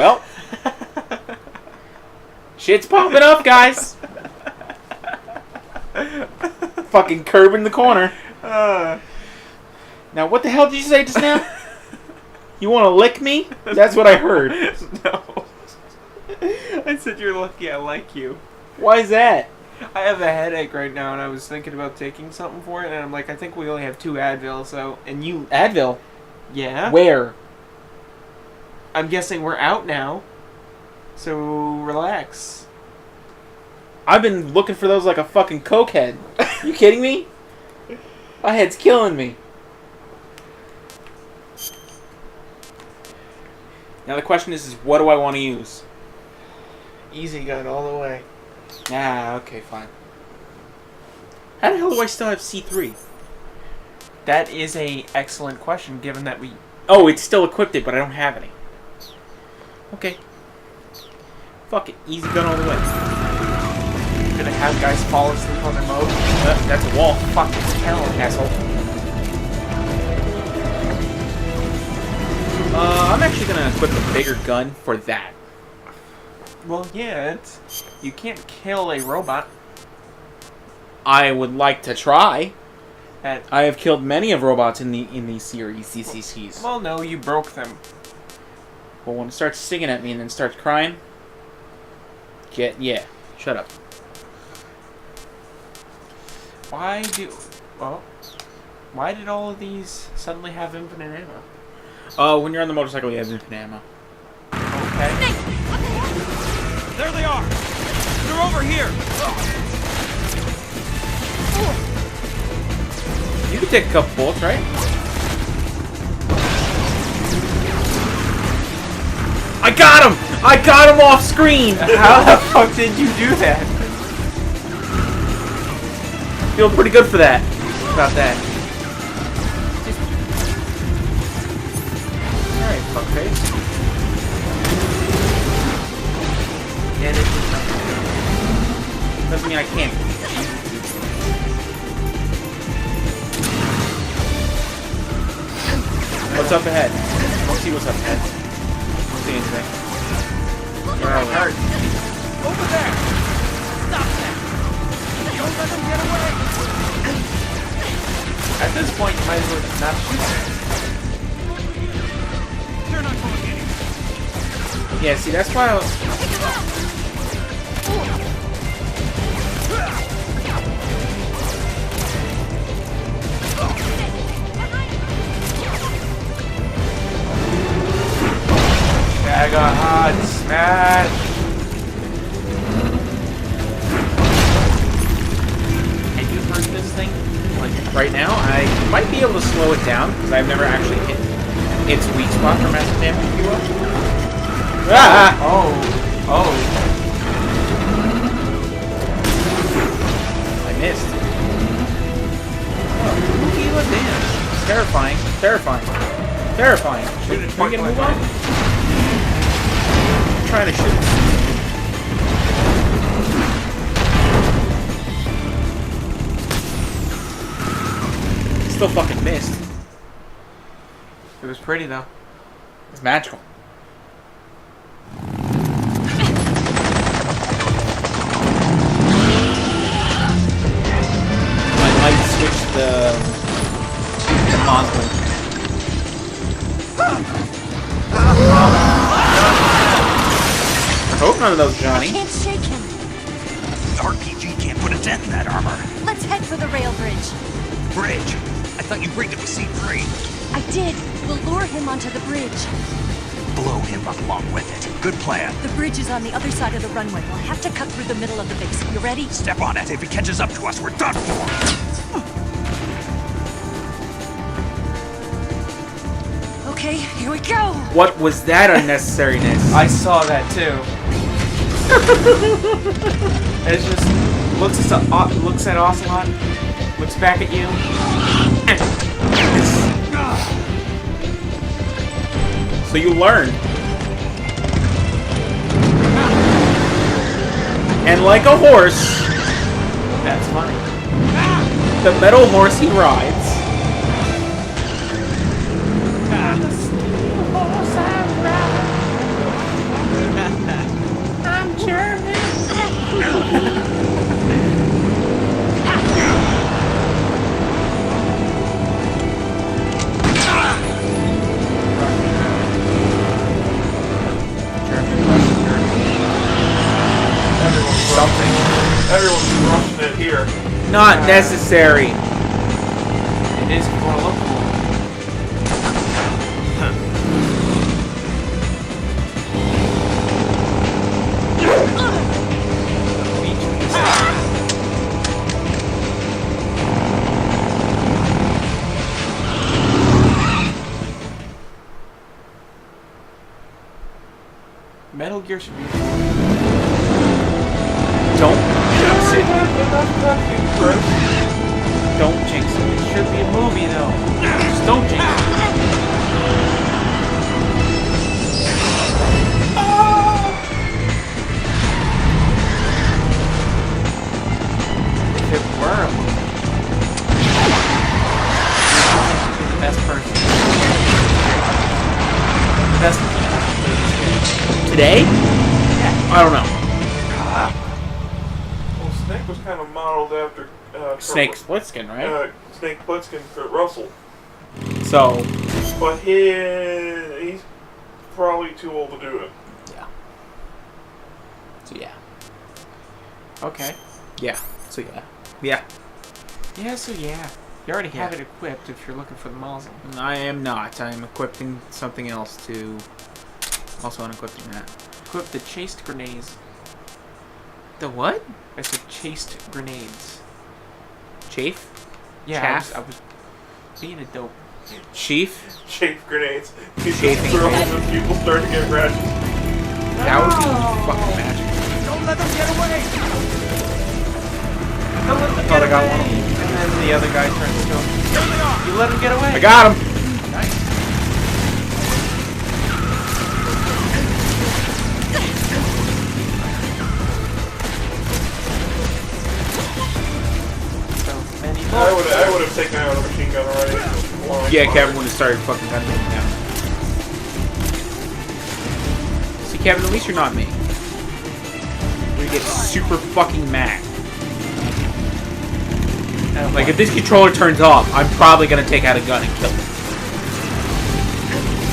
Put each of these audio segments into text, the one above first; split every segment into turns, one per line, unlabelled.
Well, shit's popping up, guys. Fucking curb in the corner. Now, what the hell did you say just now? You want to lick me? That's what I heard.
No. I said you're lucky I like you.
Why is that?
I have a headache right now, and I was thinking about taking something for it, and I'm like, I think we only have 2 Advil, so... And you...
Advil?
Yeah?
Where?
I'm guessing we're out now. So, relax.
I've been looking for those like a fucking cokehead. You kidding me? My head's killing me. Now the question is what do I want to use?
Easy gun all the way.
Ah, okay, fine. How the hell do I still have C3?
That is a excellent question, given that we...
Oh, it's still equipped it, but I don't have any. Okay. Fuck it. Easy gun all the way.
You're gonna have guys fall asleep on their mode?
That's a wall.
Fuck, it's hell,
Asshole. I'm actually gonna equip a bigger gun for that.
Well, yeah, it's... You can't kill a robot.
I would like to try.
At...
I have killed many of robots in the series, CCCs.
Well, no, you broke them.
But when it starts singing at me and then starts crying... Yeah. Shut up.
Why do... Well... Why did all of these suddenly have infinite ammo?
When you're on the motorcycle, you have infinite ammo.
Okay.
There they are! They're over here!
You can take a couple bullets, right? I got him! I got him off screen!
How the fuck did you do that?
Feel pretty good for that. About that. Alright, fuckface.
Yeah, this is
Doesn't mean I can't. What's up ahead? We'll see what's up ahead. We'll see anything. Where are we?
Hurt. Over there! Stop that! Don't let them get away!
At this point, you might as well not shoot them.
They're not going anywhere.
Yeah, see, that's why I was...
Mega hot smash!
Can you hurt this thing? Like, right now? I might be able to slow it down, because I've never actually hit its weak spot for massive damage, if you will. Ah!
Oh.
I missed. Oh, Mugila damage. Terrifying. Should we get a move on? I'm trying to shoot. Still fucking missed.
It was pretty, though.
It's magical. I might switch the monster. I hope none of those, Johnny.
I can't shake him.
The RPG can't put a dent in that armor.
Let's head for the rail bridge.
Bridge? I thought you rigged it with C3.
I did. We'll lure him onto the bridge.
Blow him up along with it. Good plan.
The bridge is on the other side of the runway. We'll have to cut through the middle of the base. You ready?
Step on it. If he catches up to us, we're done for.
Okay, here we go.
What was that unnecessariness?
I saw that, too. It just looks at Ocelot, looks back at you.
So you learned. And like a horse,
That's funny.
the metal horse he rides. Not necessary.
It is if you want to look cool. Metal Gear should be.
Don't jinx it. Don't jinx it.
It should be a movie though.
Just don't jinx it.
If it were a movie, you'd be the best person. Best.
Today? I don't know.
Well, Snake was kind of modeled after
Snake Plissken, right?
Snake Plissken, Kurt Russell,
So,
but he's probably too old to do it.
yeah. So yeah.
Okay.
Yeah. So yeah. Yeah.
Yeah, so yeah. You already have
Yeah.
it equipped if you're looking for the muzzle.
I am not. I am equipping something else to... Also unequipping that.
Equip the chased grenades.
The what?
I said chased grenades.
Chafe?
Yeah,
Chaff?
I was being a dope.
Chief?
Chafe grenades. People
Chafing
throw
grenades.
them and people start to get ratchet.
That would be fucking magic.
Don't let them get away!
Don't let them
Thought I got
away.
one.
And then the other guy turns to him.
There they are!
You let him get away.
I got him!
Nice. So many
I would have taken out a machine gun already. Long
Yeah,
time.
Kevin would have started fucking gunning me down. See, Kevin, at least you're not me. We get super fucking mad. Like, if this controller turns off, I'm probably gonna take out a gun and kill them.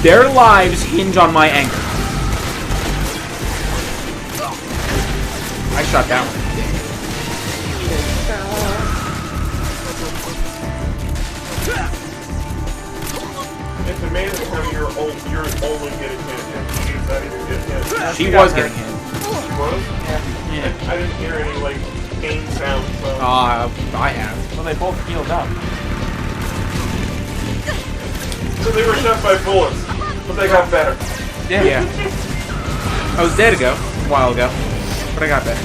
Their lives hinge on my anger. I shot that one.
It's amazing how you're only getting hit and she's not even getting hit.
She was getting hit.
She was?
Yeah.
I didn't hear any, like, pain sounds, so...
I have.
Well, they both healed up.
So they were shot by bullets, but they got better.
Yeah. I was dead a while ago, but I got better.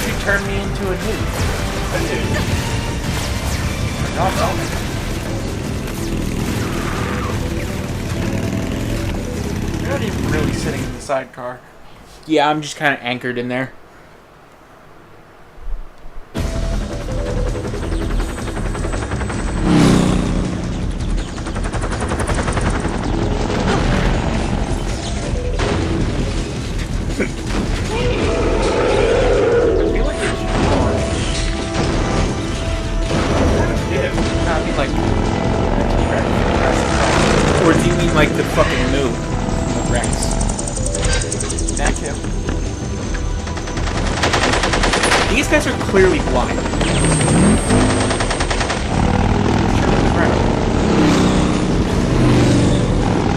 She turned me into a nude.
I did.
Not wrong. You're not even really sitting in the sidecar.
Yeah, I'm just kind of anchored in there.
I feel like it's more.
Yeah.
No, I mean like.
Or do you mean like the fucking move? The Rex.
That too.
These guys are clearly blind.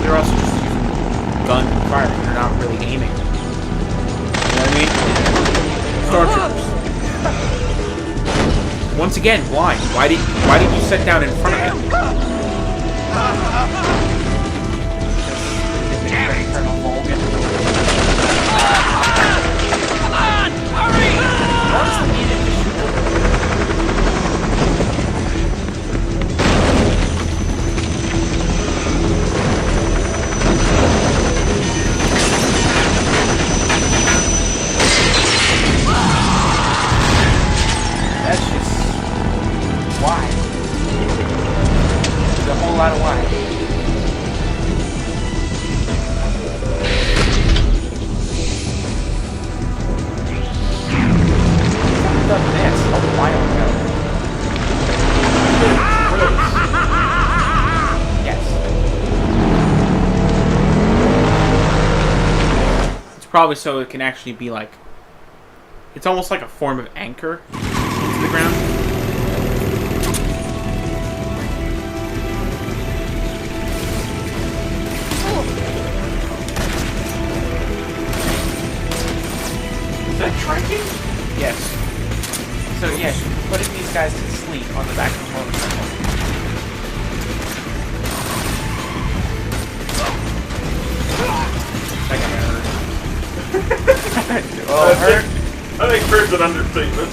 They're also just using gun and firing. They're not really aiming. You know what I mean? Stormtroopers. Once again, blind. Why did you sit down in front of him?
Colonel Logan.
Come on! Hurry!
What's the needed to shoot him? That's just why. There's a whole lot of why. Done this a while ago. Yes.
It's probably so it can actually be like It's almost like a form of anchor into the ground.
Is that tracking?
Yes.
So yeah, she's putting these guys to sleep on the back of the motorcycle.
That got hurt.
Oh, hurt?
I think hurt's an understatement.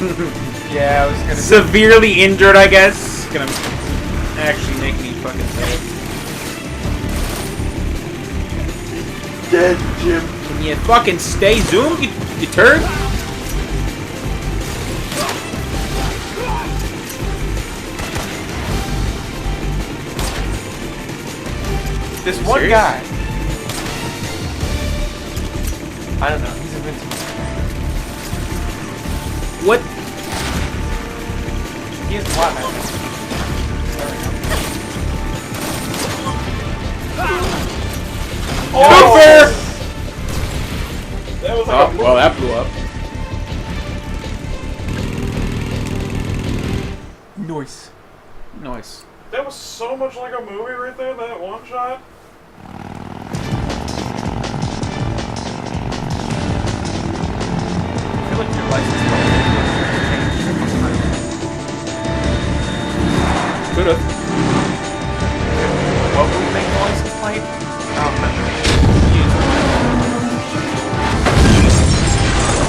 Yeah, I was gonna say.
Severely injured, I guess. Gonna actually make me fucking say it.
Dead, Jim.
Can you fucking stay zoomed, you turd?
This one
serious?
guy. I don't know. He's invincible.
What?
He has a lot, man.
Oh! Not fair!
That was like
Oh, well, that blew up.
Nice.
Nice.
That was so much like a movie right there, that one shot.
I feel like your license plate
Could've.
What would make the license plate?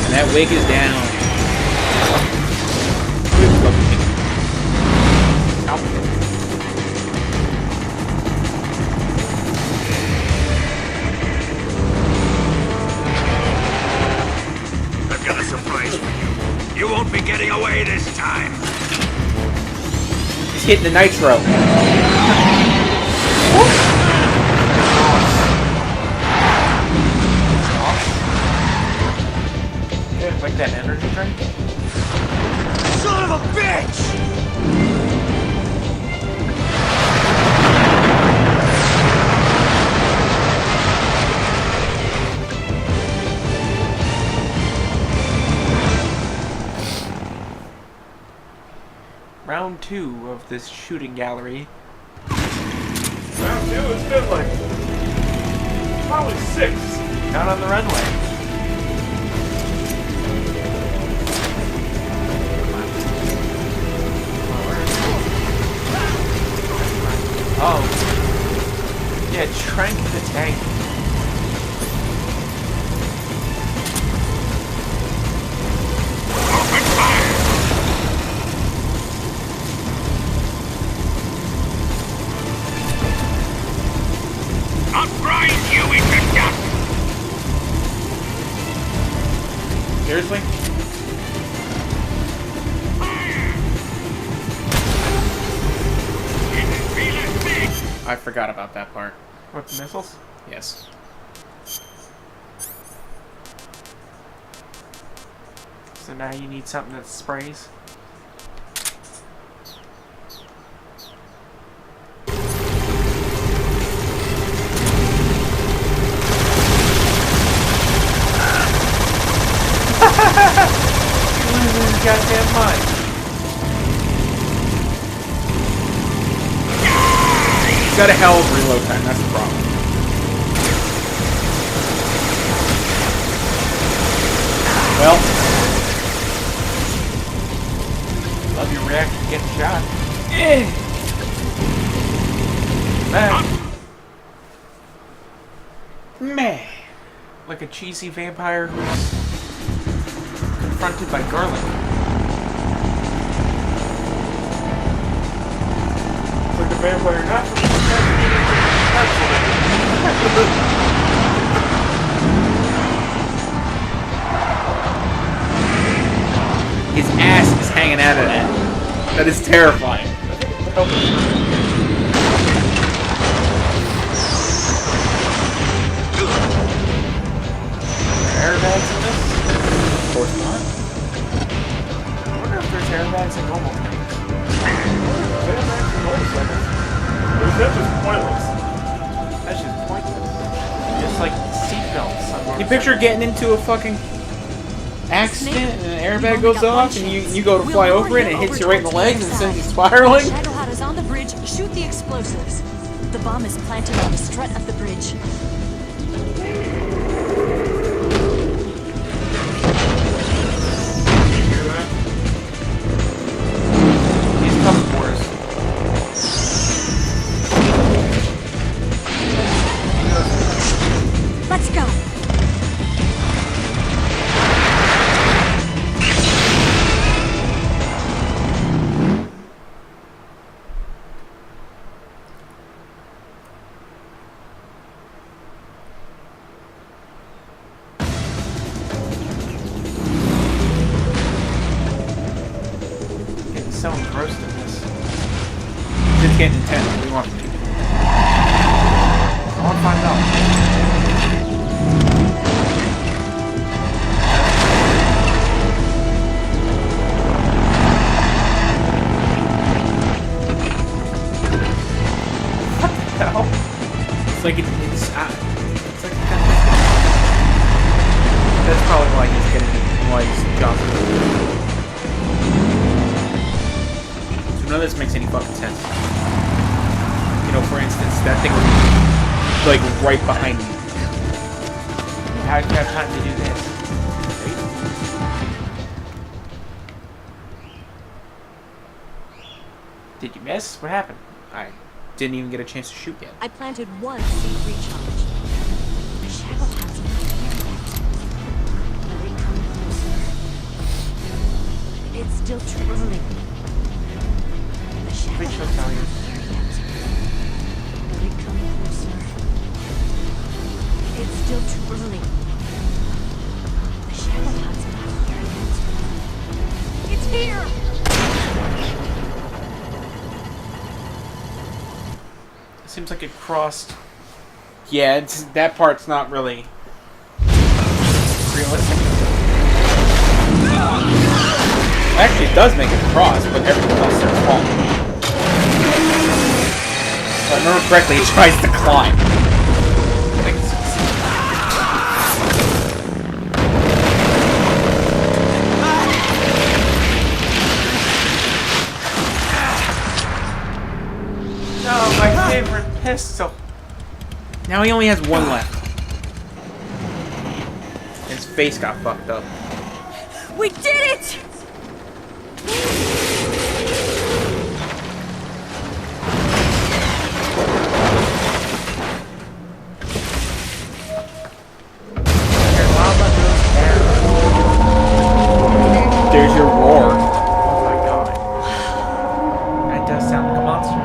And that wig is down.
I've got a surprise for you. You won't be getting away this time.
He's hitting the nitro.
Yeah, like that energy drink?
Son of a bitch!
Round 2 of this shooting gallery.
Round 2, it's been like probably 6.
Down on the runway. Oh. Yeah, trank the tank.
Open fire! I'll grind you into dust!
Seriously?
Didn't feel a thing!
I forgot about that part.
What, the missiles?
Yes.
So now you need something that sprays? You're losing his goddamn mind.
He's got a hell of reload time, that's the problem. Well,
Love your reaction to getting shot. Man,
meh.
like a cheesy vampire who's confronted by garlic.
It's like the vampire not from
His ass is hanging out of that. That is terrifying.
Airbags in this?
Of course not.
I wonder if there's airbags in normal things.
Or is that just pointless?
That's just pointless. Just like seatbelts.
You picture getting into a fucking accident and an airbag goes off and you go to fly over it and it hits you right in the legs and sends you spiraling?
Shadowheart is on the bridge. Shoot the explosives. The bomb is planted on the strut of the bridge.
Hear that?
He's coming for us.
Let's go.
Getting so engrossed in this.
It's getting intense. What do you want from me?
I want to find out. Hell?
It's like it's like that's probably why he's getting why he's jostling. So none of this makes any fucking sense. You know, for instance, that thing was like right behind you.
How'd you have time to do this? Did you miss? What happened?
I didn't even get a chance to shoot yet.
I planted one seed recharge. The shadow has not here yet. Are they coming closer? It's still too early. The shadow
Which will
has
tell you?
not here yet. Are they coming closer? It's still too early. The shadow has not here yet. It's here!
Seems like it crossed.
Yeah, that part's not really realistic. Actually, it does make it cross, but everything else starts falling. If I remember correctly, it tries to climb.
Like, no, my favorite pistol.
Now he only has one left. His face got fucked up.
We did it!
There's your roar.
Oh my god. That does sound like a monster.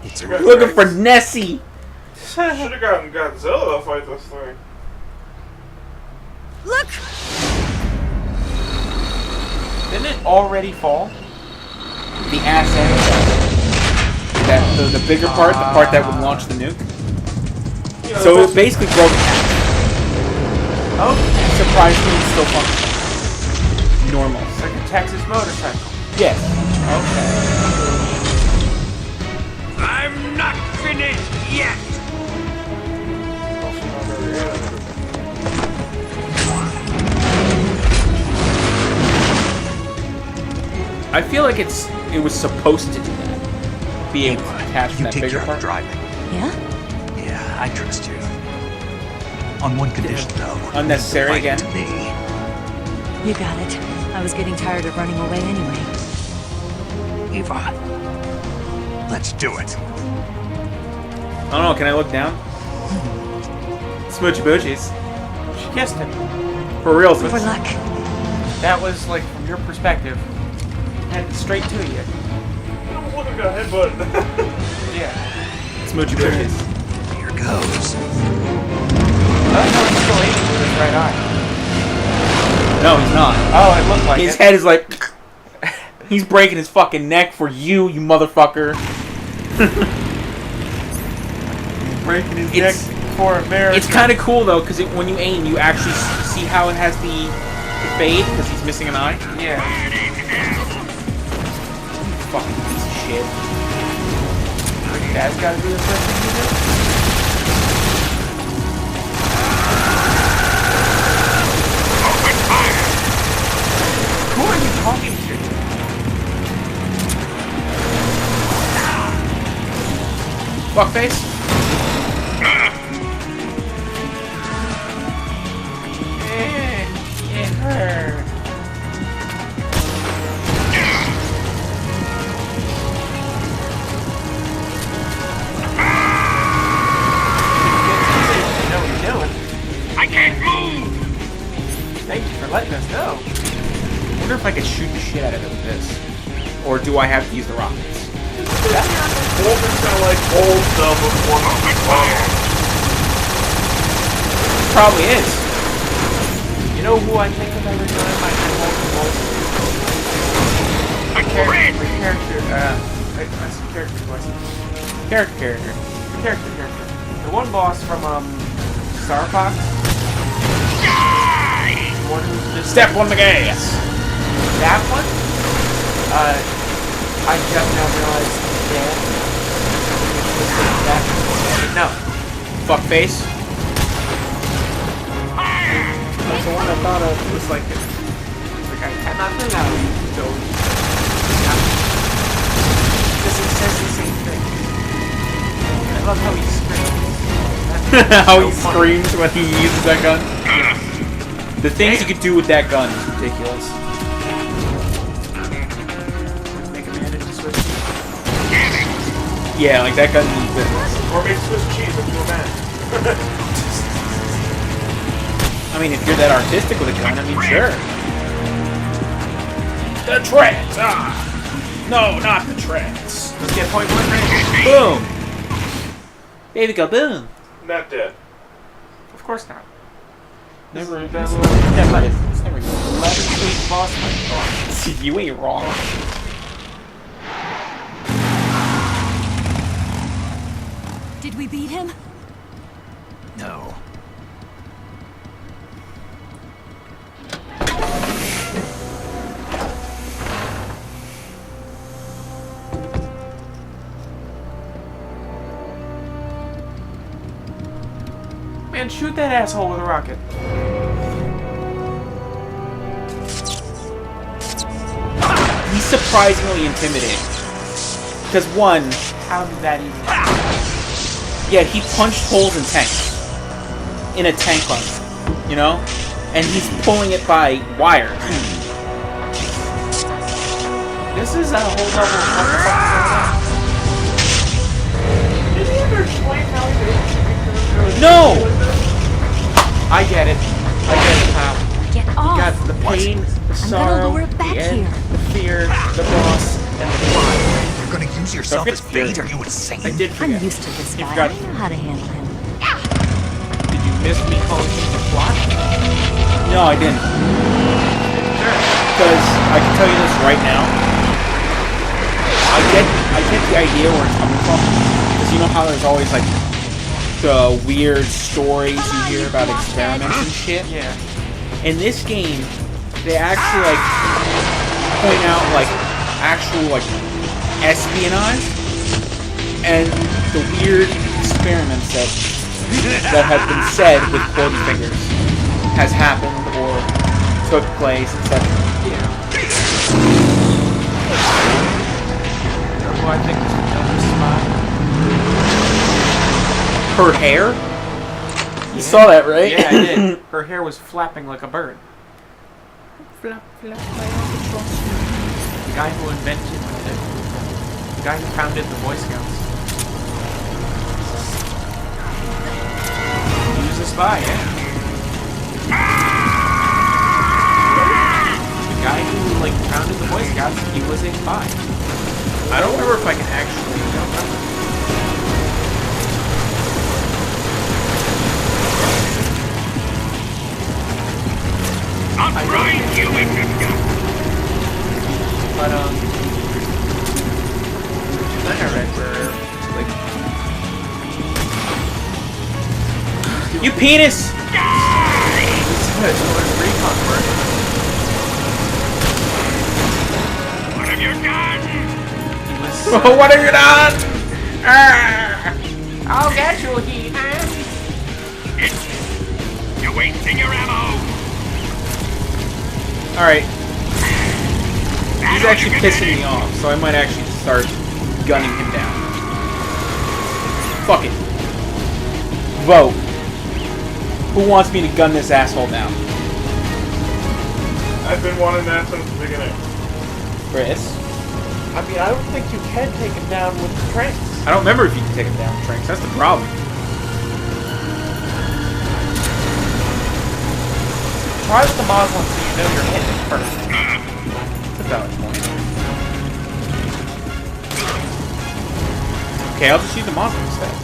It's
You guys
Looking for Nessie.
Should have gotten Godzilla to fight this thing.
Look!
Didn't it already fall?
The ass end. That the bigger part, the part that would launch the nuke.
You know,
So
it's
it basically broke half.
Oh,
Surprisingly, it's still functional. Normal.
it's like a Texas motorcycle.
Yes.
Okay.
I'm not finished yet!
also not very animated.
I feel like it was supposed to do that. Be able to detach from
You
that
take
bigger
care of
part.
driving.
Yeah?
Yeah, I trust you. On one condition, though.
Unnecessary
Fight
again.
to me.
You got it. I was getting tired of running away anyway.
Eva, let's do it.
I don't know, can I look down? Smoochy boochies.
She kissed him.
For real.
For luck.
That was like from your perspective. Headed straight to you.
Oh, look, I got a headbutt.
Yeah.
Smoochy boochies.
Here goes.
Oh, no, he's still aiming with his right eye.
No, he's not.
Oh, it looked like
His
it.
head is like... He's breaking his fucking neck for you motherfucker.
breaking his
It's-
neck for America.
It's kind of cool though, because when you aim, you actually see how it has the fade, because he's missing an eye.
Yeah.
Fucking piece of shit.
Dad's gotta do the first thing you do. Who are you talking to?
Fuckface.
It hurt. You know what you're doing.
I can't move!
Thank you for letting us know.
I wonder if I could shoot the shit out of it with this. Or do I have to use the rockets?
Wolver's gonna like hold the before
Probably is.
You know who I think of every time I can hold the most?
I'm red!
Character. The one boss from Star Fox.
Die!
The one who's just
Step on the gas.
that one. I just now realized that. No.
Fuckface.
That's the one I thought of. It was like I cannot pronounce those. Because it says the same thing. I love how he screams.
How he
So funny.
screams when he uses that gun. The things you could do with that gun is ridiculous.
Make a man into Swiss.
Yeah, like that gun needs business.
or make Swiss cheese into a man.
I mean, if you're that artistic with a gun, I mean, sure. The treads! Ah! No, not the treads.
Let's get point blank range.
Boom! Baby go boom.
Not dead.
Of course not.
Never.
That
It's
little
never.
11-stage boss fight.
You ain't wrong.
Did we beat him?
No.
Man, shoot that asshole with a rocket.
He's surprisingly intimidating. Because one,
How did that even happen?
yeah, he punched holes in tanks. In a tank run. You know? And he's pulling it by wire.
This is a whole level of what the fuck is going on?
Did he ever explain how he made chicken?
No!
I get it. I get it, pal.
Get
You
off!
got the pain, the
I'm gonna
sorrow,
lure it back
the end,
here.
the fear, the boss, and the plot.
You're gonna use yourself
Don't
as
forget
bait?
Fury.
Are you insane?
I did
I'm
forget.
used to this
You
guy.
forgot-
I know how to handle him.
Did you miss me calling him the plot?
No, I didn't. Because I can tell you this right now. I get the idea where it's coming from. Because you know how there's always like the weird stories you hear about experiments and shit?
Yeah.
In this game, they actually like point out like actual like espionage and the weird experiments that have been said with quoted fingers has happened or took place, etc.
Yeah. You know who I think is the dopest spy?
Her hair? You saw that, right?
Yeah, I did. Her hair was flapping like a bird.
Flap, flap,
The guy who invented it. The guy who founded the Boy Scouts. He was a spy, yeah. The guy who, like, founded the Boy Scouts, he was a spy.
I don't remember if I can actually.
You don't remember?
I'll grind you into dust!
But, then I read where, like,
You penis!
it's recon work.
What have you done?
He was,
What have you done?
I'll get you, He-Man!
You're wasting your ammo!
Alright. He's actually pissing me off, so I might actually start gunning him down. Fuck it. Vote. Who wants me to gun this asshole down?
I've been wanting that since the beginning.
Chris?
I mean, I don't think you can take him down with the tranks.
I don't remember if you can take him down with tranks. That's the problem.
Try with the Muslim so you know you're hitting it first.
That's a valid point. Okay, I'll just use the Muslim instead.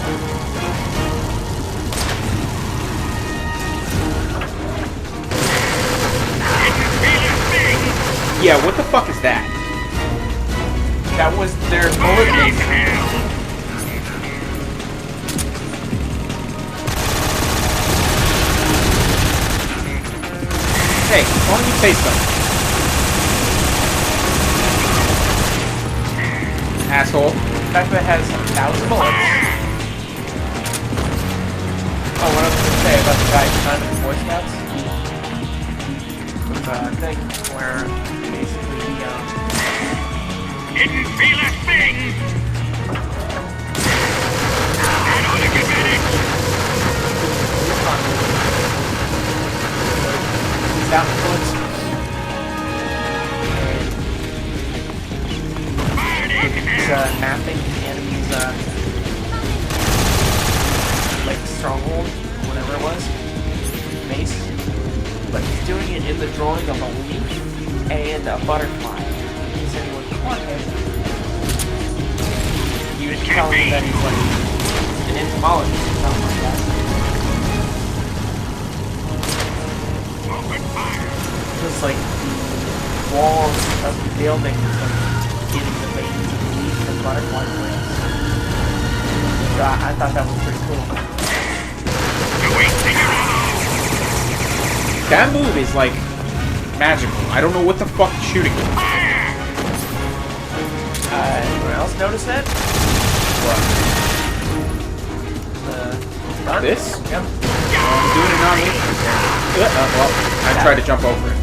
Yeah, what the fuck is that?
That was their bullet laser.
Hey, why don't you say something? Asshole.
The fact that it has 1,000 bullets. Oh, what I was going to say about the guy behind the Boy Scouts? The thing where basically
Didn't feel a thing! I know you can manage!
he's out in the woods. He's mapping the enemy's like stronghold, whatever it was, base. But he's doing it in the drawing of a leaf and a butterfly. He said he would caught him. He was telling me that he's like an entomologist or something like that. Just like the walls of the building was like getting the bait of the leaf and butterfly wings. So I thought that was pretty cool.
That move is like magical. I don't know what the fuck he's shooting.
Anyone else notice that?
What?
Gun?
This?
Yep.
I'm doing it on me. Well, I tried to jump over it.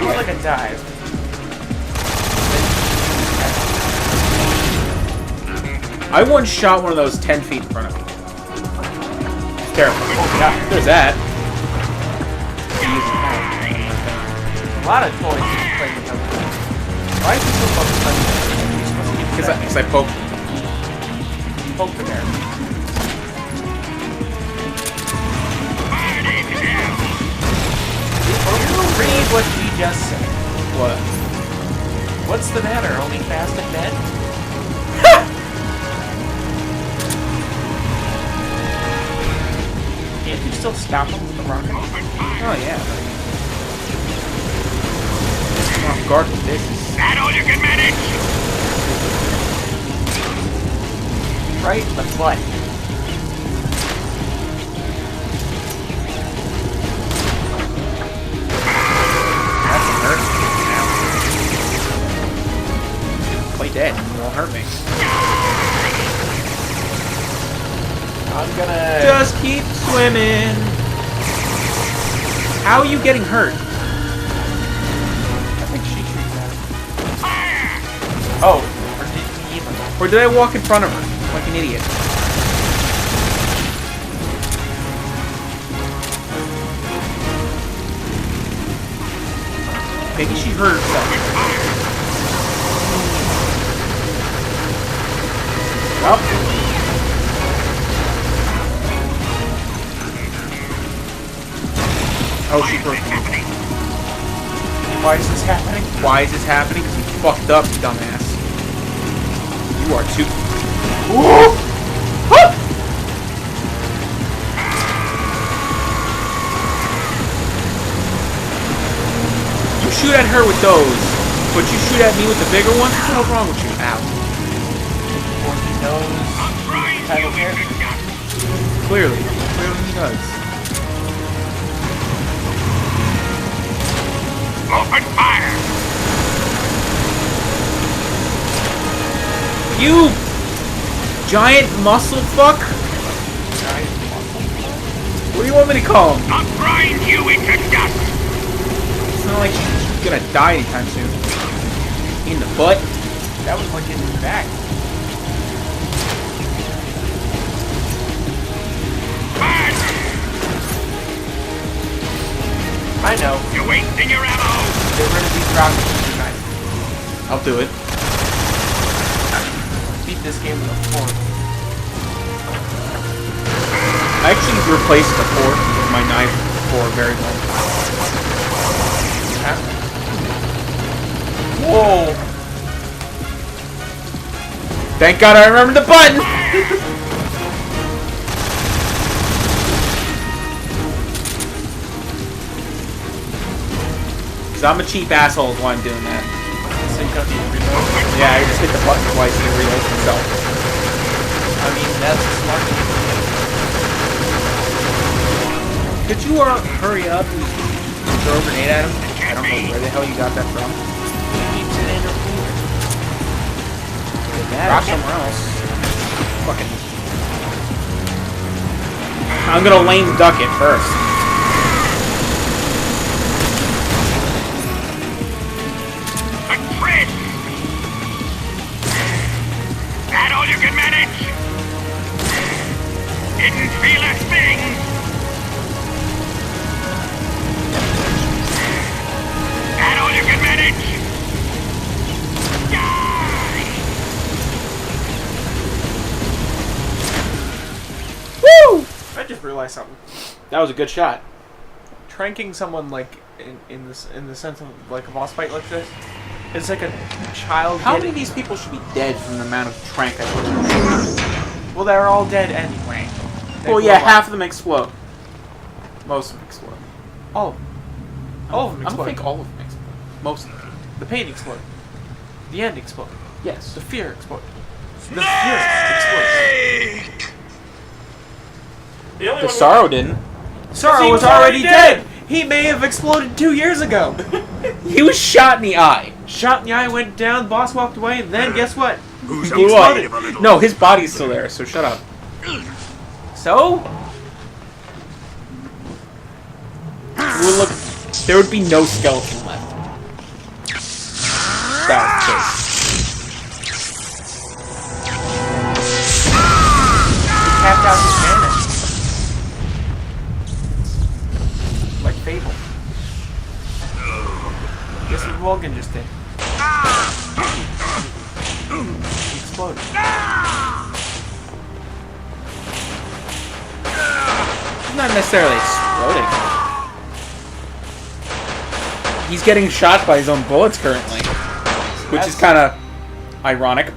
More like a dive.
I once shot one of those 10 feet in front of me. It's terrible.
Oh yeah.
There's that.
A lot of toys you can play with them. Why is he so focused on you? You're supposed to get
Because I poked.
poke the bear. Read what he just said.
What?
What's the matter? Only fast and dead? Can't you still stop him with the rocket?
Oh yeah. I'm off guard with this.
That all you can manage?
Right in the butt.
That's a hurt. Play dead. It won't hurt me.
I'm gonna...
Just keep swimming. How are you getting hurt?
I think she shoots at him. Oh, or did he even?
Or did I walk in front of her like an idiot? Maybe she hurt herself. Well. Oh, she hurt me.
Why is this happening?
Why is this happening? Because you fucked up, dumbass. You are too... Ooh! Woo! You shoot at her with those, but you shoot at me with the bigger ones? What the hell's wrong with you? Ow.
Or he knows title character.
Clearly. Clearly he does.
Open fire!
You giant muscle fuck! What do you want me to call him?
I'll grind you into dust!
It's not like he's gonna die anytime soon. In the butt.
That was like in the back. I know.
You're wasting your ammo!
Get rid of these rockets tonight.
I'll do it.
Beat this game with a fork.
I actually replaced the fork with my knife for a very long time.
Whoa!
Thank God I remembered the button! Cause I'm a cheap asshole while I'm doing that.
So you got the reload.
Yeah, I just hit the button twice and it reloads himself.
I mean, that's a smart thing to do.
Could you hurry up and throw a grenade at him? I don't know where the hell you got that from.
He keeps it in her finger.
Drop somewhere else. Fucking. I'm gonna lame duck it first.
A tread! That all you can manage? Didn't feel a thing! That all you can manage? Die!
Woo!
I just realized something.
That was a good shot.
Tranking someone like in the sense of like a boss fight like this, it's like a child.
How many
getting...
of these people should be dead from the amount of trank I put in them?
Well, they're all dead anyway. They
Well, yeah,
blow up.
half of them explode. Most of them explode.
All of them
I don't
explode.
think all of them explode. Most of them.
The pain exploded. The end exploded.
Yes.
The fear exploded. The fear exploded.
The only
The
one
sorrow didn't.
Sorrow
he
was
was already
already dead. He may have exploded 2 years ago.
He was shot in the eye.
Shot in the eye, went down. Boss walked away, and then guess what?
Who's
Blew
afraid
up.
of a little...
No, his body's still there, so shut up.
So
Well, look, there would be no skeleton left. That's the
tapped out his mana. Like Fable. Guess what Morgan just did? He exploded.
He's not necessarily exploding. He's getting shot by his own bullets currently, which is kind of ironic.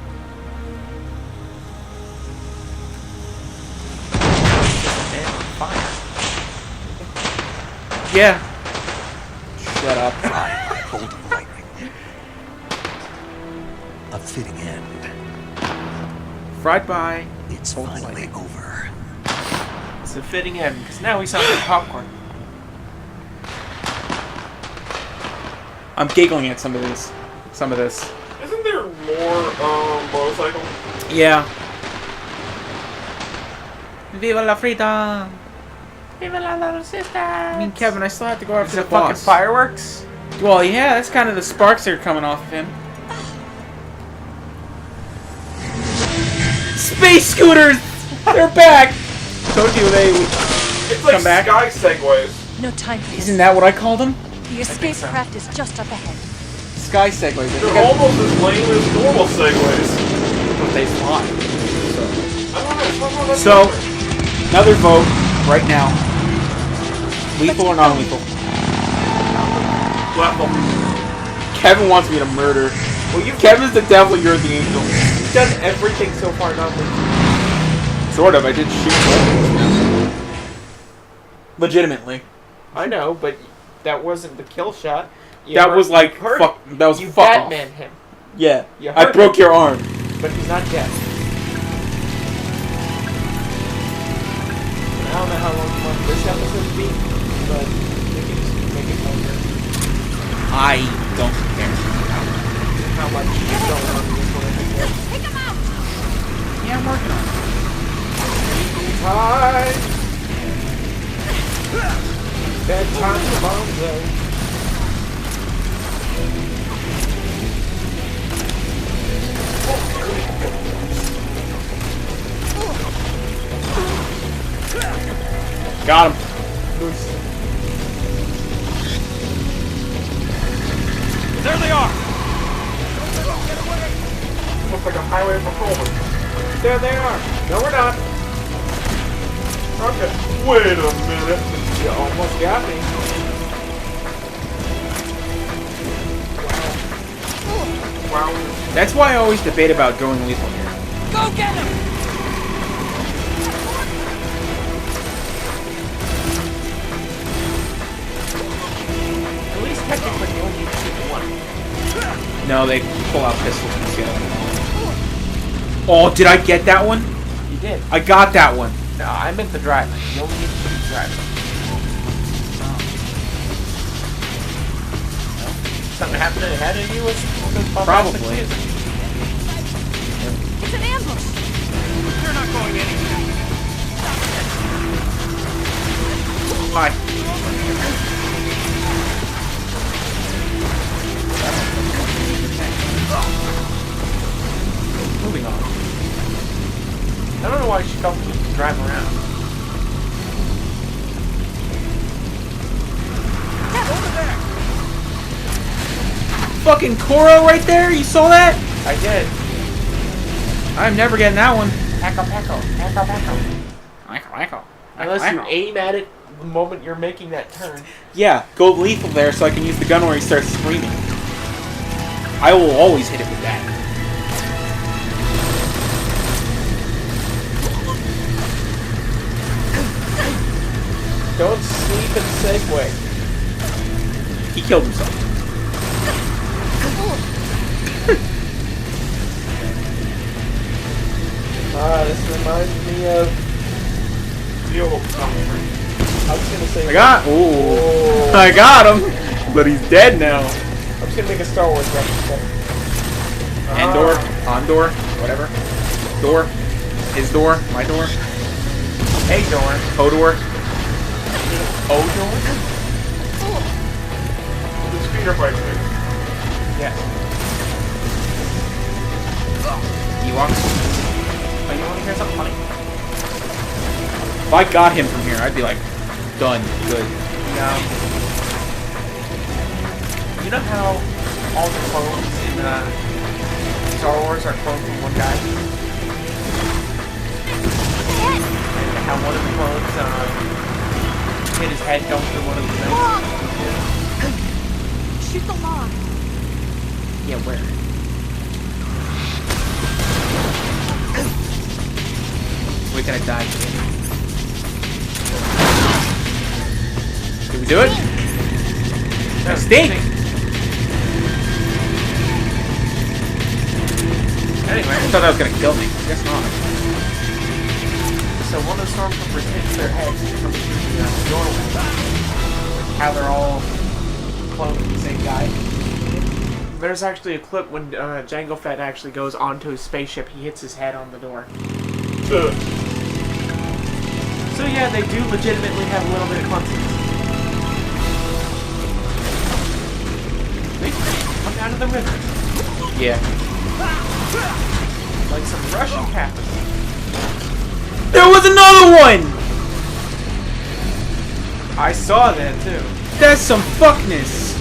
Fire.
Yeah. Shut up.
Bolt of lightning. A fitting end.
Fried by.
It's
Bolt of
finally
lightning.
over.
It's a fitting end, because now we sound like popcorn.
I'm giggling at some of this.
Isn't there more motorcycle?
Yeah. Viva la frita!
Viva la little sister!
I mean, Kevin, I still have to go after
Is
the
it fucking
boss.
fireworks?
Well, yeah, that's kind of the sparks that are coming off of him. Space scooters! They're back! Told you they would
It's like
come back.
sky segways.
No time for this.
Isn't that what I called them?
The spacecraft is just up ahead.
Sky segways. I think
They're almost as lame as normal segways.
but they fly.
I don't know. Somehow that's
So,
different.
another vote right now. Lethal or non-lethal?
Lethal.
Kevin wants me to murder.
Well,
Kevin's the devil, you're the angel.
You've done everything so far, not
Sort of, I did shoot bullets. Legitimately.
I know, but that wasn't the kill shot. You
That
hurt-
was like,
you hurt
fuck,
him.
that was
You
fuck off.
Batman him,
Yeah,
You
I
hurt
broke
him.
your arm.
but he's not dead. I don't know how long you want this episode to be, but we can just make it longer.
I don't care.
How much is going on in this one?
Take him out!
Yeah, I'm working on it.
Hi!
Got him.
There they are!
Looks like a highway patrolman.
There they are. No, we're not.
Okay. Wait a minute.
You almost got me.
Wow.
That's why I always debate about going lethal here.
Go get him!
At least technically you only need to shoot one.
No, they pull out pistols and shit. Oh, did I get that one?
You did.
I got that one.
No, I meant the driver. You only need to shoot the driver. Something happened ahead of you with
Probably.
It's an ambush.
You're not going anywhere.
Hi. Moving on.
I don't know why she felt she could drive around.
Over there!
Fucking Koro right there. You saw that?
I did.
I'm never getting that one.
Echo, echo, echo, echo.
Echo.
Unless you aim at it the moment you're making that turn.
Yeah, go lethal there so I can use the gun where he starts screaming. I will always hit it with that.
Don't sleep and segue.
He killed himself.
This reminds me of...
The old country.
I was gonna say...
I got him, but he's dead now.
I was gonna make a Star Wars reference there.
Andor, Ondor, whatever. Door, his door, my door,
Hey, Dorn.
Hodor.
O-Dorn?
The speeder bike thing.
Yes.
Ewoks.
Oh, you wanna hear something funny?
If I got him from here, I'd be like, done, good.
You know how all the clones in Star Wars are clones from one guy? And how one of the clones hit his head going through one of the things?
Log! Shoot the log.
Yeah, where? We're gonna die today. Did we do it? I stink!
Anyway,
I thought that was gonna kill me. Guess not.
so one of the stormtroopers hits their heads from the doorway. How they're all clones of the same guy. There's actually a clip when Jango Fett actually goes onto his spaceship. He hits his head on the door. So yeah, they do legitimately have a little bit of clumsiness. They come down to the river
Yeah.
like some Russian captains.
There was another one!
I saw that too.
That's some fuckness.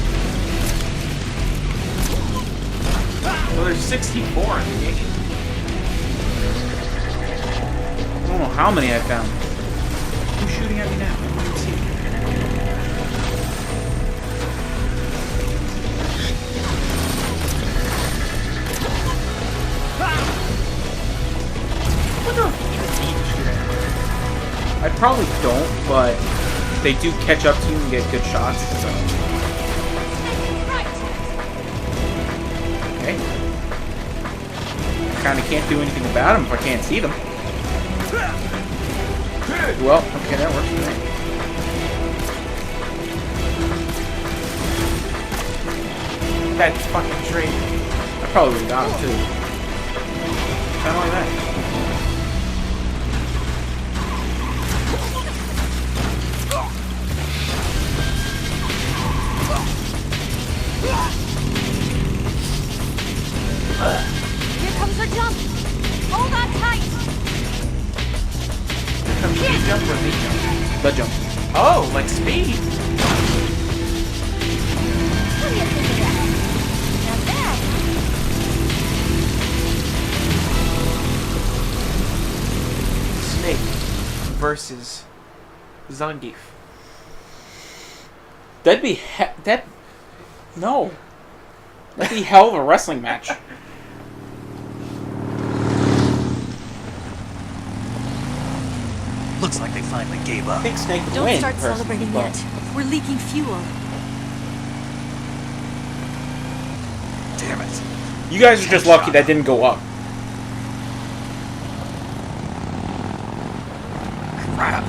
Well, there's 64 in the game.
I don't know how many I found. Who's shooting at me now? I don't even see it. I probably don't, but they do catch up to you and get good shots, so. Okay. I kinda can't do anything about them if I can't see them. Well, okay, that works for me.
That fucking tree.
I probably would've got him too. Kinda like that.
Here comes our jump. Hold on tight.
Here comes the jump or the jump.
The jump.
Oh, like speed.
What do you think of that? Now that...
Snake versus Zangief.
That'd be no. That'd be hell of a wrestling match.
Looks like they finally gave
I
up.
think Snake would
Don't
win.
start
personally,
celebrating
but-
yet. We're leaking fuel.
Damn it.
You guys are just lucky that didn't go up.
Crap.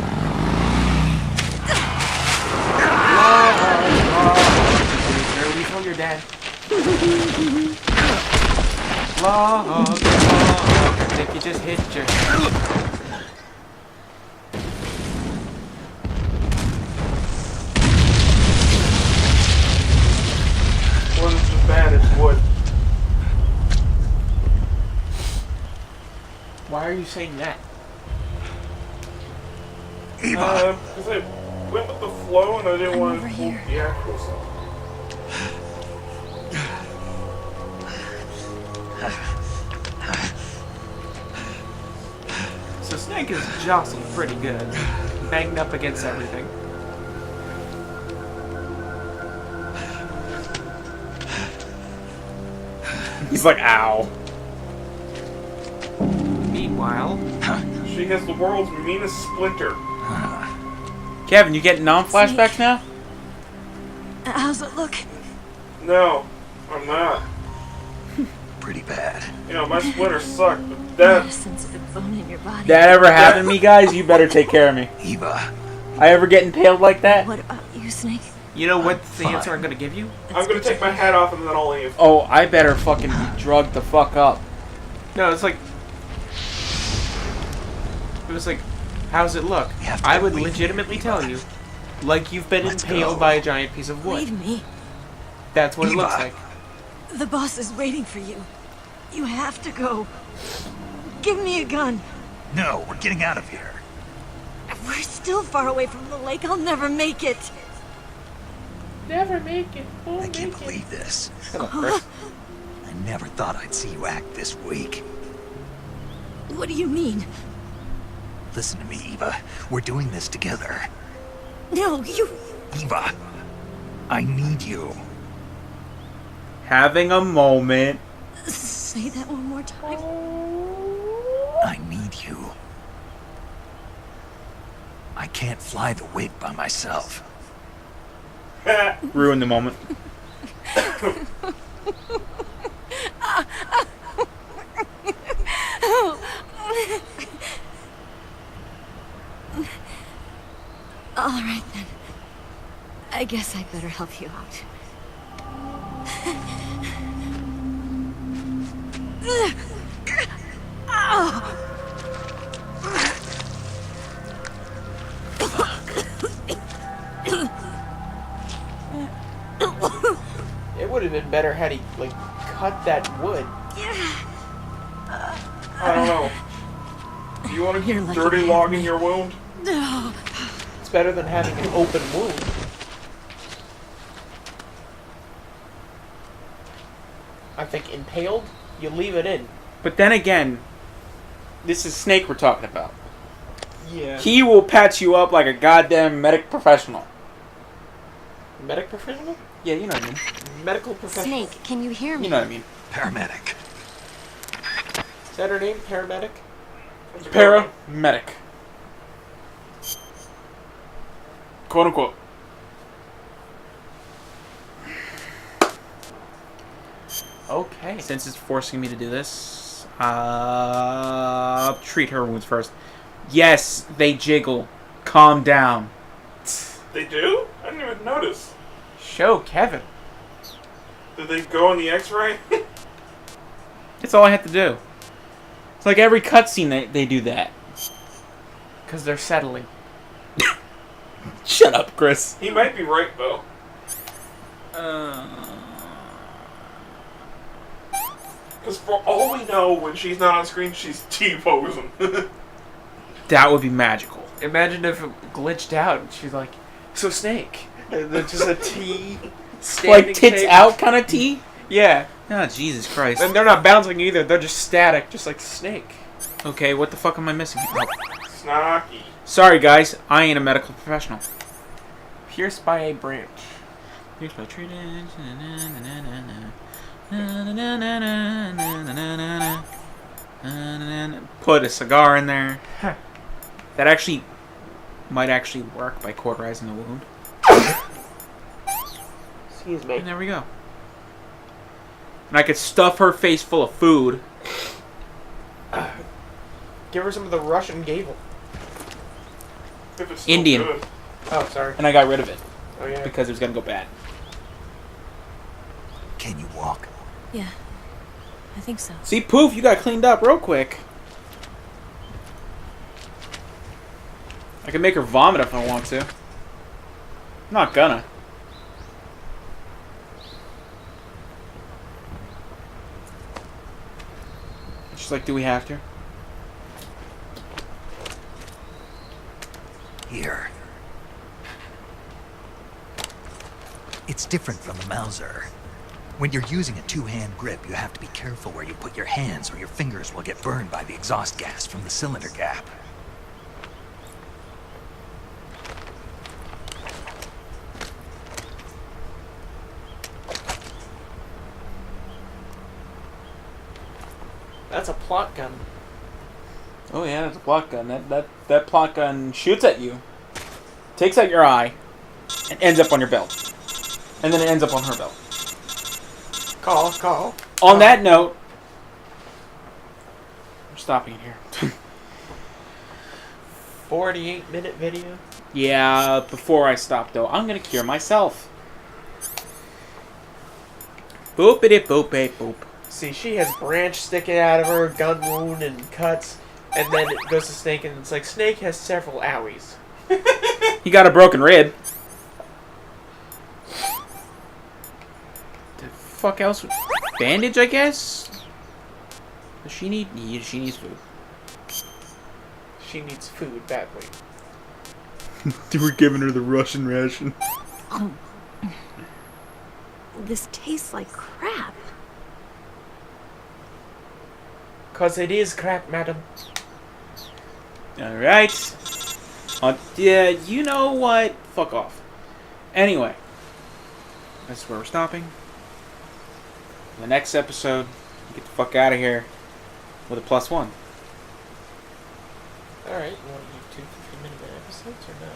We told your dad. Log, if you just hit your...
Wood is as bad as wood.
Why are you saying that?
Eva.
Because I went with the flow and I didn't
I'm
want
over
to
here.
the actual stuff.
So Snake is jostled pretty good. Banged up against everything.
He's like, ow.
Meanwhile,
She has the world's meanest splinter.
Kevin, you getting non-flashbacks now?
How's it look?
No, I'm not.
Pretty bad.
You know, my splinter sucked, but
Not a
that...
sensitive bone in your body.
That ever happened to me, guys? You better take care of me.
Eva.
I ever get impaled like that?
What about you, Snake?
you know what the
Fine.
answer I'm gonna give you?
I'm gonna take my hat off and then I'll leave.
Oh, I better fucking be drugged the fuck up.
No, it's like... It was like, how's it look?
You have to
I would
leave.
legitimately tell you, like you've been
Let's
impaled
go.
by a giant piece of wood.
Leave me.
That's what it looks
Eva.
like.
The boss is waiting for you. You have to go. Give me a gun.
No, we're getting out of here.
We're still far away from the lake. I'll never make it.
Never make it.
I can't believe this.
Shut up, Chris.
I never thought I'd see you act this weak.
What do you mean?
Listen to me, Eva. We're doing this together.
No, you...
Eva, I need you.
Having a moment.
Say that one more time.
I need you. I can't fly the wig by myself.
Ruin the moment.
All right, then. I guess I better help you out.
It would have been better had he, like, cut that wood.
I don't know. Do you want to
You're
keep
lucky
dirty
to have
logging
me.
your wound?
No.
It's better than having an open wound. I think impaled, you leave it in.
But then again, this is Snake we're talking about.
Yeah.
He will patch you up like a goddamn medic professional.
Medic professional?
Yeah, you know what I mean.
Medical professional.
Snake, can you hear me?
You know what I mean.
Paramedic.
Is that her name? Paramedic?
Paramedic. Quote unquote.
Okay.
Since it's forcing me to do this, treat her wounds first. Yes, they jiggle. Calm down.
They do? I didn't even notice.
Show Kevin.
Did they go on the x-ray?
That's all I have to do. It's like every cutscene they do that.
Because they're settling.
Shut up, Chris.
He might be right, though. Because for all we know, when she's not on screen, she's T-posing.
That would be magical.
Imagine if it glitched out and she's like, so Snake. And then just a T. Standing
Like tits
shape.
out kind of T?
Yeah.
Oh, Jesus Christ.
And they're not bouncing either. They're just static, just like Snake.
Okay, what the fuck am I missing here? Oh.
Snarky.
Sorry, guys. I ain't a medical professional.
Pierced by a branch.
Here's my treatment. Put a cigar in there. That actually might actually work by cauterizing the wound.
Excuse me.
And there we go. And I could stuff her face full of food.
Give her some of the Russian gable.
If it's still
Indian.
good.
Oh, sorry.
And I got rid of it
Oh, yeah.
because it was going to go bad.
Can you walk?
Yeah, I think so.
See, poof, you got cleaned up real quick. I can make her vomit if I want to. I'm not gonna. She's like, do we have to?
Here. It's different from the Mauser. When you're using a two-hand grip, you have to be careful where you put your hands or your fingers will get burned by the exhaust gas from the cylinder gap.
That's a plot gun.
Oh yeah, that's a plot gun. That plot gun shoots at you, takes out your eye, and ends up on your belt. And then it ends up on her belt.
Call.
On that note, I'm stopping it here.
48-minute video.
Yeah, before I stop though, I'm gonna cure myself. Boopity boopity boop.
See, she has branch sticking out of her, gun wound and cuts, and then it goes to Snake, and it's like Snake has several owies.
He got a broken rib. The fuck else? Bandage, I guess. Does she need? Yeah, she needs food.
She needs food badly.
We're giving her the Russian ration.
This tastes like crap.
'Cause it is crap, madam.
Alright. Yeah, you know what? Fuck off. Anyway. That's where we're stopping. In the next episode, get the fuck out of here with a +1.
Alright, you want to do 2 50-minute episodes or no?